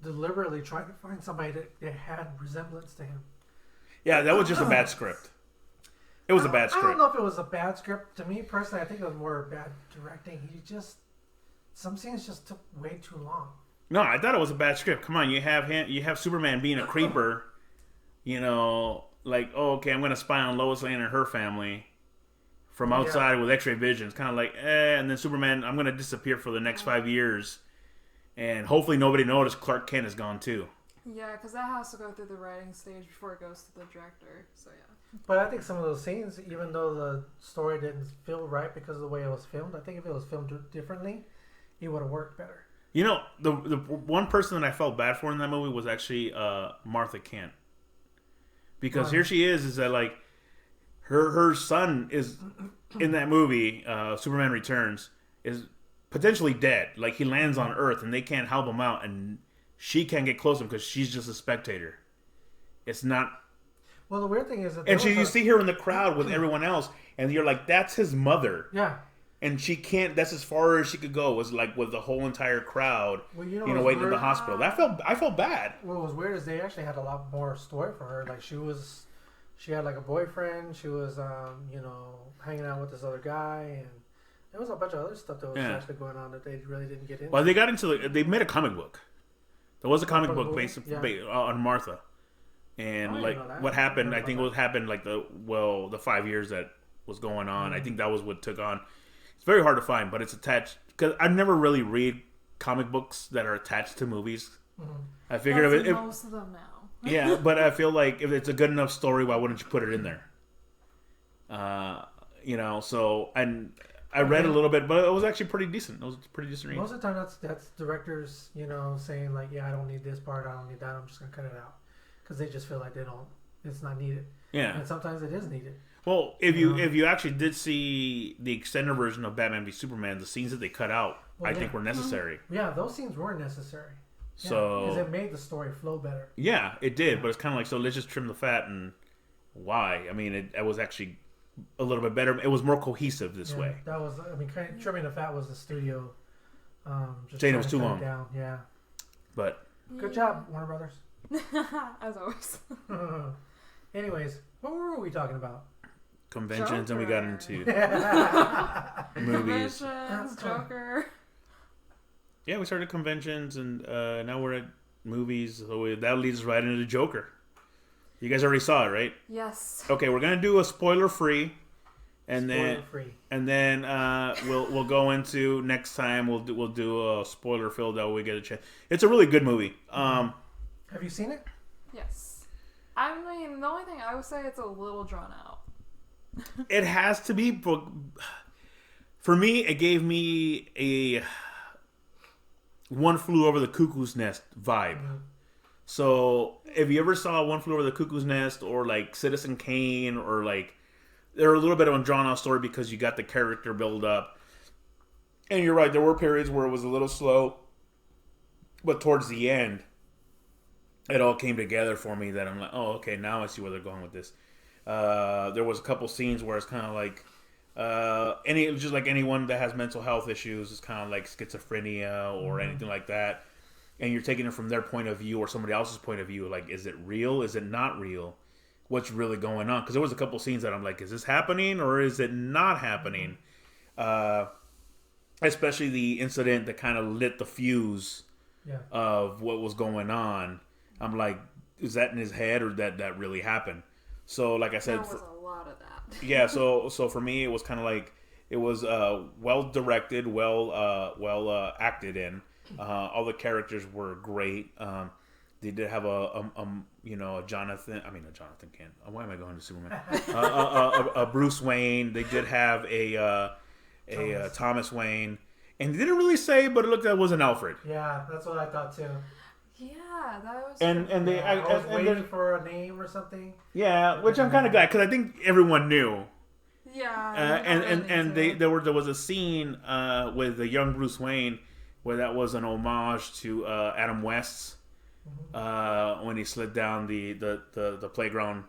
deliberately trying to find somebody that had resemblance to him. Yeah, that was just a bad script. It was a bad I script. don't know if it was a bad script. To me personally, I think it was more bad directing. Some scenes just took way too long. No, I thought it was a bad script. Come on, you have Superman being a creeper, like, oh, okay, I'm going to spy on Lois Lane and her family from outside with X-ray vision. It's kind of like, and then Superman, I'm going to disappear for the next 5 years, and hopefully nobody noticed Clark Kent is gone too. Yeah, because that has to go through the writing stage before it goes to the director. So yeah. But I think some of those scenes, even though the story didn't feel right because of the way it was filmed, I think if it was filmed differently, it would have worked better. The one person that I felt bad for in that movie was actually Martha Kent. Because here she is that like her son is in that movie, Superman Returns, is potentially dead. Like he lands on Earth and they can't help him out, and she can't get close to him because she's just a spectator. It's not. Well, the weird thing is that you see her in the crowd with everyone else, and you're like, that's his mother. Yeah. And she can't. That's as far as she could go. Was like with the whole entire crowd, waiting in the hospital. I felt bad. What was weird is they actually had a lot more story for her. Like she had like a boyfriend. She was, hanging out with this other guy, and there was a bunch of other stuff that was actually going on that they really didn't get into. Well, they got into they made a comic book. There was a comic book based on Martha, and like what happened. I think what happened like the 5 years that was going on. I think that was what took on. It's very hard to find, but it's attached because I never really read comic books that are attached to movies. I figured That's if most of them now. yeah, but I feel like if it's a good enough story, why wouldn't you put it in there? So and I read a little bit, but it was actually pretty decent. It was a pretty decent read. Most of the time, that's directors, saying like, yeah, I don't need this part, I don't need that, I'm just gonna cut it out because they just feel like it's not needed. Yeah, and sometimes it is needed. Well, if you actually did see the extended version of Batman v Superman, the scenes that they cut out, I think were necessary. Yeah, those scenes were necessary. Yeah, so because it made the story flow better. Yeah, it did, but it's kind of like, so let's just trim the fat, and why? I mean, it was actually a little bit better. It was more cohesive this way. That was, trimming the fat was the studio. Just saying it was too long. Down. Yeah. But good job, Warner Brothers. As always. Anyways, what were we talking about? conventions and we got into movies. Conventions, Joker. Yeah, we started conventions and now we're at movies. So that leads us right into the Joker. You guys already saw it, right? Yes. Okay, we're gonna do a spoiler-free, and Spoiler-free. then we'll go into next time. We'll do a spoiler-filled that we get a chance. It's a really good movie. Have you seen it? Yes. I mean, the only thing I would say, it's a little drawn out. It has to be. For me, it gave me a One Flew Over the Cuckoo's Nest vibe. So if you ever saw One Flew Over the Cuckoo's Nest or like Citizen Kane or like, they're a little bit of a drawn out story because you got the character build up. And you're right, there were periods where it was a little slow, but towards the end, it all came together for me that I'm like, oh, okay, now I see where they're going with this. There was a couple scenes where it's kind of like just like anyone that has mental health issues, it's kind of like schizophrenia or anything like that, and you're taking it from their point of view or somebody else's point of view. Like, is it real? Is it not real? What's really going on? Because there was a couple scenes that I'm like, is this happening or is it not happening? Especially the incident that kind of lit the fuse of what was going on. I'm like, is that in his head or that really happened? So, like I said, There was a lot of that. yeah. So for me, it was kind of like it was well directed, well acted in. All the characters were great. They did have a Jonathan. I mean, a Jonathan Kent. Why am I going to Superman? A Bruce Wayne. They did have a Thomas Wayne, and they didn't really say, but it looked like it was an Alfred. Yeah, that's what I thought too. Yeah, that was. And they I was and waiting for a name or something. yeah, which I'm kind of glad because I think everyone knew. Yeah. And there was a scene with the young Bruce Wayne where that was an homage to Adam West's when he slid down the playground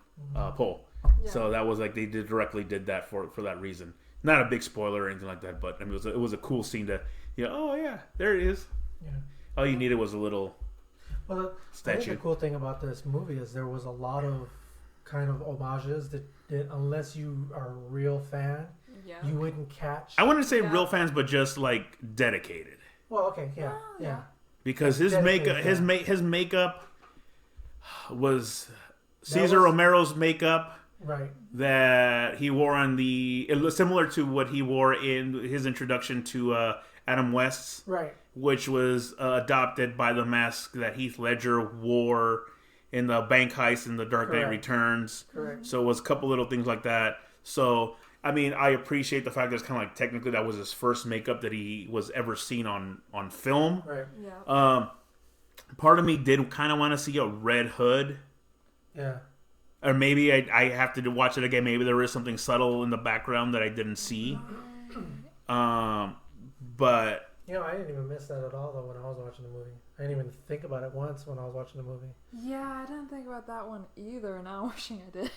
pole. Yeah. So that was like they directly did that for that reason. Not a big spoiler or anything like that, but I mean, it was a cool scene to oh yeah, there it is. Yeah. All you needed was a little Well, I statue. think the cool thing about this movie is there was a lot of kind of homages that unless you are a real fan, you wouldn't catch. I wouldn't say real fans, but just like dedicated. Well, okay, yeah. Because his Dedicated, his makeup was That Cesar was- Romero's makeup Right. that he wore on it was similar to what he wore in his introduction to Adam West's, Right. which was adopted by the mask that Heath Ledger wore in the bank heist in The Dark Knight Correct. Returns. Correct. So it was a couple little things like that. So I mean, I appreciate the fact that it's kind of like technically that was his first makeup that he was ever seen on film. Right. Yeah. Part of me did kind of want to see a Red Hood. Yeah. Or maybe I have to watch it again. Maybe there is something subtle in the background that I didn't see. But You know, I didn't even miss that at all though when I was watching the movie. I didn't even think about it once when I was watching the movie. Yeah, I didn't think about that one either. Now wishing I did.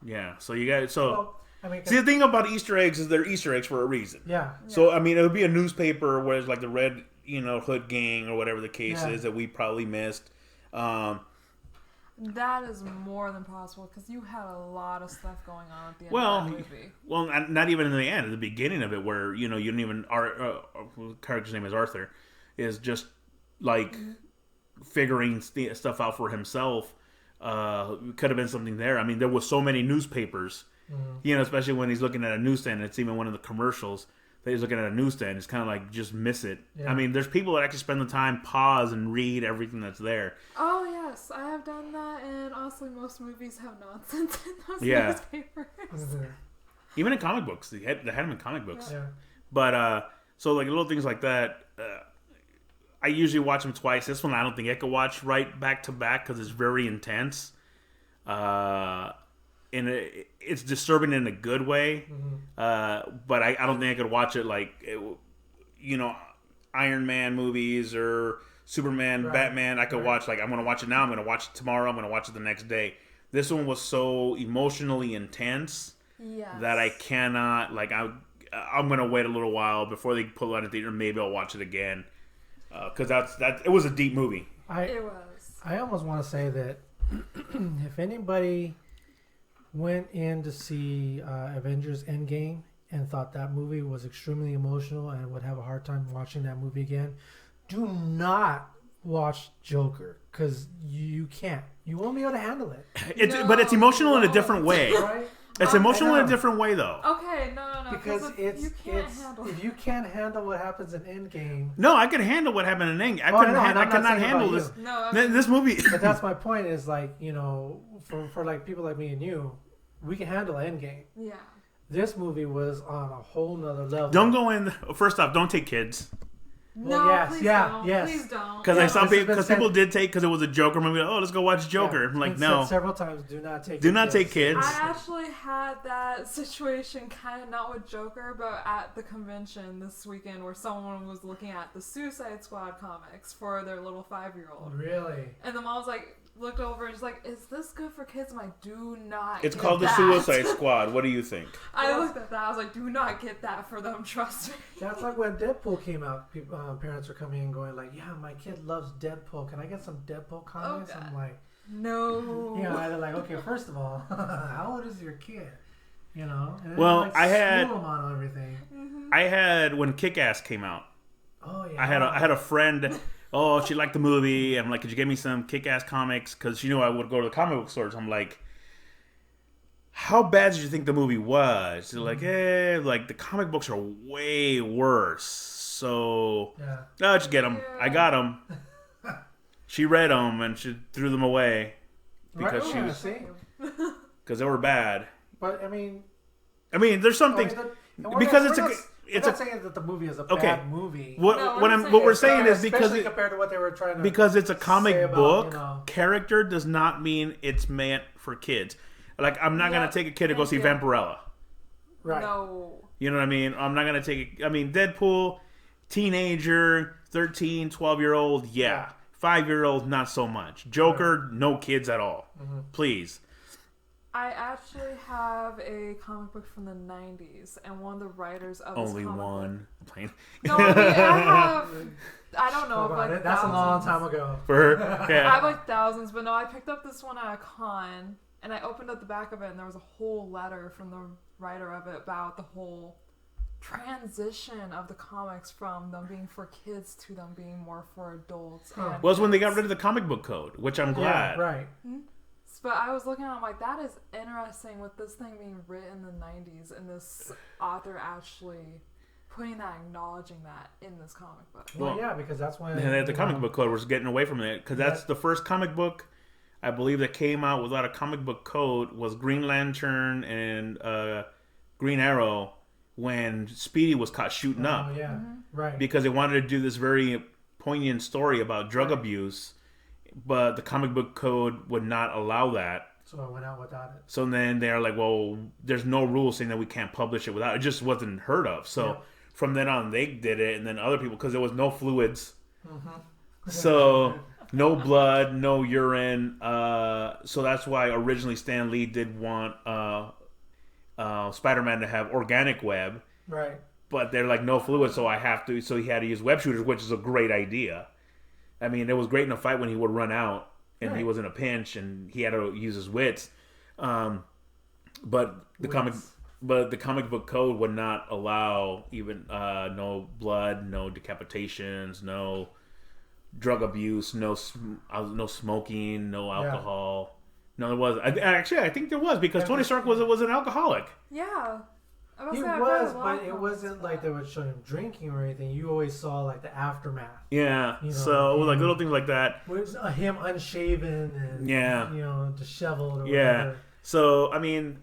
yeah, so you guys. So Well, I mean, see, the thing about Easter eggs is they're Easter eggs for a reason. yeah. So I mean, it would be a newspaper where it's like the Red, Hood Gang or whatever the case Yeah. is that we probably missed. That is more than possible because you had a lot of stuff going on at the end Well, of that movie. Well, not even in the end. At the beginning of it, where you don't even the character's name is Arthur, is just like figuring stuff out for himself. Could have been something there. I mean, there was so many newspapers, especially when he's looking at a newsstand. It's even one of the commercials that he's looking at a newsstand. It's kind of like just miss it. Yeah. I mean, there's people that actually spend the time, pause, and read everything that's there. Oh yes, I have done that, and honestly, most movies have nonsense in those Yeah. newspapers. Even in comic books, they had them in comic books. Yeah. But so like little things like that. I usually watch them twice. This one I don't think I could watch right back to back because it's very intense, and it's disturbing in a good way. But I don't think I could watch it like Iron Man movies or Superman, Right. Batman. I could watch like I'm gonna watch it now. I'm gonna watch it tomorrow. I'm gonna watch it the next day. This one was so emotionally intense Yes. that I cannot I'm gonna wait a little while before they pull it out of theater. Maybe I'll watch it again because it was a deep movie. It was. I almost want to say that if anybody went in to see Avengers Endgame and thought that movie was extremely emotional and would have a hard time watching that movie again, do not watch Joker because you can't. You won't be able to handle it. But it's emotional in a different way. Right? It's emotional in a different way, though. Okay, no. Because you can't handle it. if you can't handle what happens in Endgame. No, I can handle what happened in Endgame. I cannot handle this. No, This movie. But that's my point. Is like, you know, for like people like me and you, we can handle Endgame. Yeah. This movie was on a whole nother level. Don't go in. First off, don't take kids. Well, No, yes, please yeah, don't. yes. Please don't. Because I saw this has people. been Because said- people did take because it was a Joker movie. Oh, let's go watch Joker. Yeah, I'm like, it's been no. said several times. Do not take. Do your not take kids. I actually had that situation kind of not with Joker, but at the convention this weekend where someone was looking at the Suicide Squad comics for their little 5-year-old. Really? And the mom's like, looked over and she's like, is this good for kids? I'm like, do not It's get called the that. Suicide Squad. What do you think? I looked at that. I was like, do not get that for them. Trust me. That's like when Deadpool came out. People, parents were coming in going like, "Yeah, my kid loves Deadpool. Can I get some Deadpool comics?" God. I'm like, No. you know, they're like, "Okay, first of all, how old is your kid?" You know. And then Well, like, I had- school them on everything. I had when Kick-Ass came out. Oh yeah. I had a friend. Oh, she liked the movie. I'm like, could you give me some Kick-Ass comics? Because she knew I would go to the comic book stores. I'm like, how bad did you think the movie was? They're like, like the comic books are way worse. So, Yeah. oh, just get them. I got them. She read them and she threw them away because Right, she yeah, was see? because they were bad. But I mean, There's some things because it's I'm not saying that the movie is a bad movie. What No, what I'm I'm what we're saying is especially because compared to what they were trying to. because it's a say comic about, book you know. character does not mean it's meant for kids. Like I'm not gonna Yep. take a kid to go see Thank you. Vampirella. Right. No. You know what I mean? I'm not gonna take. Deadpool, teenager, 13, 12-year-old, yeah. 5-year-old, not so much. Joker, no kids at all. Mm-hmm. Please. I actually have a comic book from the 90s, and one of the writers of this Only comic one. Plain. Book... No, I mean, I have... I don't know, About like it. That's a long thousands. time ago. For her. I Yeah. have like thousands, but no, I picked up this one at a con, and I opened up the back of it, and there was a whole letter from the writer of it about the whole transition of the comics from them being for kids to them being more for adults. And Was when they got rid of the comic book code, which I'm glad. Yeah. Right. But I was looking at it, I'm like, that is interesting with this thing being written in the 90s and this author actually putting that, acknowledging that in this comic book. Well, Well, yeah, because that's when And the you comic know, book code was getting away from it because that's the first comic book I believe that came out without a comic book code was Green Lantern and Green Arrow when Speedy was caught shooting up Oh yeah. Right. because they wanted to do this very poignant story about drug abuse, but the comic book code would not allow that. So I went out without it. So then they're like, well, there's no rule saying that we can't publish it without it. It just wasn't heard of. So from then on, they did it, and then other people, because there was no fluids. So no blood, no urine. So that's why originally Stan Lee did want Spider-Man to have organic web, Right. but they're like, no fluid, so I have to. So he had to use web shooters, which is a great idea. I mean, it was great in a fight when he would run out and he Right. was in a pinch and he had to use his wits. But the comic book code would not allow even no blood, no decapitations, no drug abuse, no smoking, no alcohol. No, there was. I think there was because Tony Stark was an alcoholic. Yeah. I was He gonna say, I've was, read a lot but of it comics wasn't about like that. they would show him drinking or anything. You always saw like the aftermath. Yeah. You know, So it was like yeah. little things like that. With him unshaven and Yeah. you know, disheveled or Yeah. whatever. So I mean,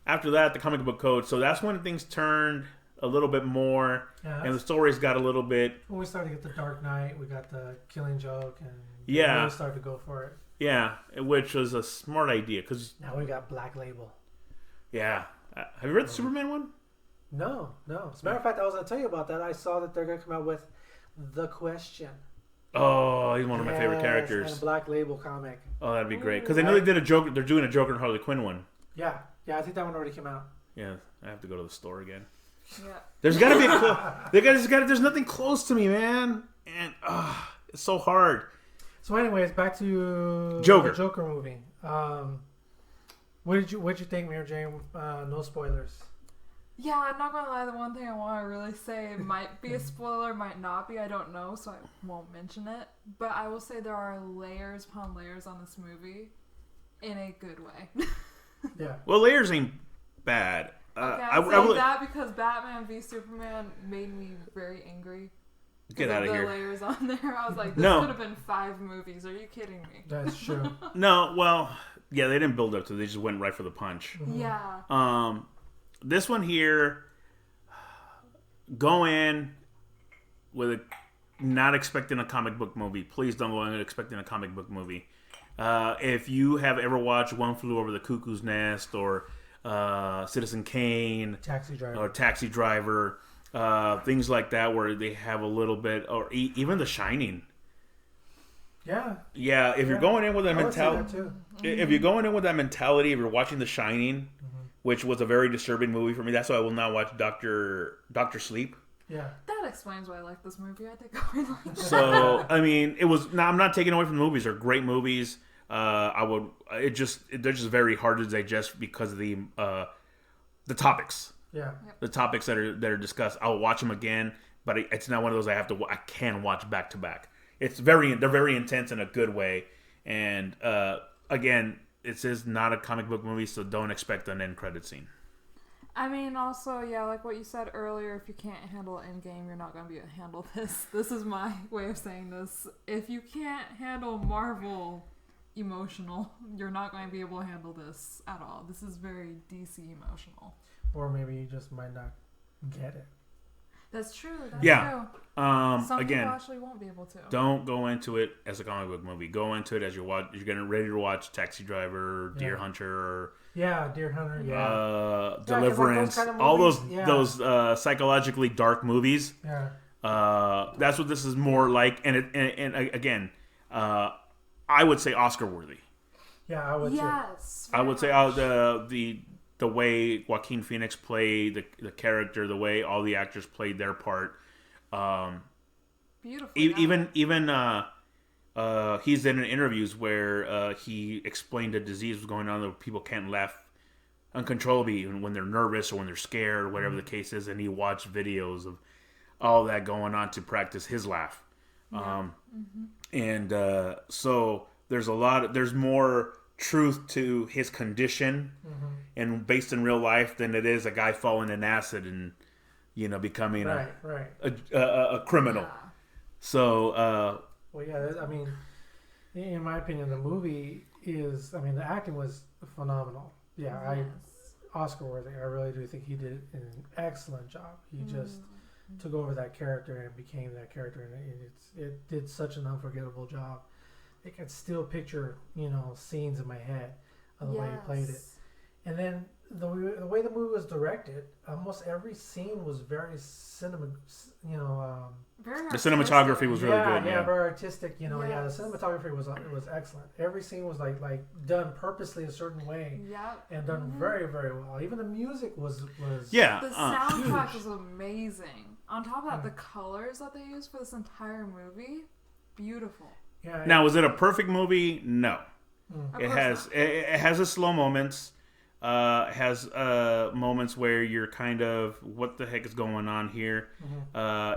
after that, the comic book code. So that's when things turned a little bit more, Yeah, and the that's stories got a little bit. when we started to get the Dark Knight, we got the Killing Joke, and Yeah. we really started to go for it. Yeah, which was a smart idea because Now we got Black Label. yeah. Have you read the Superman one? No. As a matter of fact, I was going to tell you about that. I saw that they're going to come out with The Question. Oh, he's one of my favorite Yes, characters. And a Black Label comic. Oh, that'd be great because I know they did a Joker. They're doing a Joker and Harley Quinn one. Yeah, I think that one already came out. Yeah, I have to go to the store again. Yeah. There's got to be a there's nothing close to me, man, and it's so hard. So, anyways, back to Joker. the Joker movie. What What did you think, Mary Jane? No spoilers. Yeah, I'm not gonna lie. The one thing I want to really say might be a spoiler, might not be. I don't know, so I won't mention it. But I will say there are layers upon layers on this movie, in a good way. Yeah. Well, layers ain't bad. Okay, I'm saying that because Batman v Superman made me very angry. Get out of the here. layers on there. I was like, this No. could have been 5 movies. Are you kidding me? That's true. No, well, yeah, they didn't build up to it. They just went right for the punch. Yeah. This one here, go in with not expecting a comic book movie. Please don't go in expecting a comic book movie. If you have ever watched One Flew Over the Cuckoo's Nest or Citizen Kane, Taxi Driver, or Taxi Driver, things like that, where they have a little bit, or even The Shining. Yeah. If you're going in with a I would say mentality, that too. if you're going in with that mentality, if you're watching The Shining, which was a very disturbing movie for me, that's why I will not watch Doctor Sleep. Yeah. That explains why I like this movie. I think I would like that. So I mean, it was. I'm not taking away from the movies; they're great movies. They're just very hard to digest because of the topics. Yeah. The topics that are discussed. I'll watch them again, but it's not one of those I can watch back to back. They're very intense in a good way, and again, it is not a comic book movie, so don't expect an end credit scene. I mean, also, yeah, like what you said earlier, if you can't handle Endgame, you're not going to be able to handle this. This is my way of saying this. If you can't handle Marvel emotional, you're not going to be able to handle this at all. This is very DC emotional. Or maybe you just might not get it. That's true. That's Yeah. true. Some Again, people actually won't be able to. don't go into it as a comic book movie. Go into it as you're getting ready to watch Taxi Driver, Deer Hunter, or Yeah, Deer Hunter. Yeah. Deliverance. those kind of all movies, those psychologically dark movies. Yeah. That's what this is more like. And again, I would say Oscar worthy. Yeah, I would. Yes. I would say the way Joaquin Phoenix played the character, the way all the actors played their part. Beautiful. Even he's in interviews where he explained a disease was going on that people can't laugh uncontrollably when they're nervous or when they're scared or whatever the case is, and he watched videos of all that going on to practice his laugh. And so there's more truth to his condition and based in real life than it is a guy falling in acid and becoming a criminal. Yeah. So well, yeah, I mean, in my opinion, the movie is. I mean, the acting was phenomenal. Yeah, Yes. Oscar worthy. I really do think he did an excellent job. He just took over that character and became that character, and it did such an unforgettable job. I can still picture scenes in my head of the way he played it, and then the way the movie was directed. Almost every scene was very Very the cinematography was really good. Yeah, very artistic. The Yes. cinematography was excellent. Every scene was like done purposely a certain way and done very, very well. Even the music was Yeah. The soundtrack was amazing. On top of that, the colors that they used for this entire movie, beautiful. Yeah. Now, is it a perfect movie? No. Of It course has its slow moments. It has moments where you're kind of, what the heck is going on here?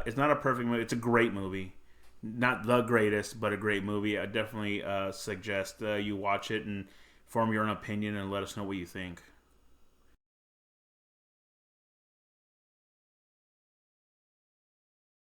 It's not a perfect movie. It's a great movie. Not the greatest, but a great movie. I definitely suggest you watch it and form your own opinion and let us know what you think.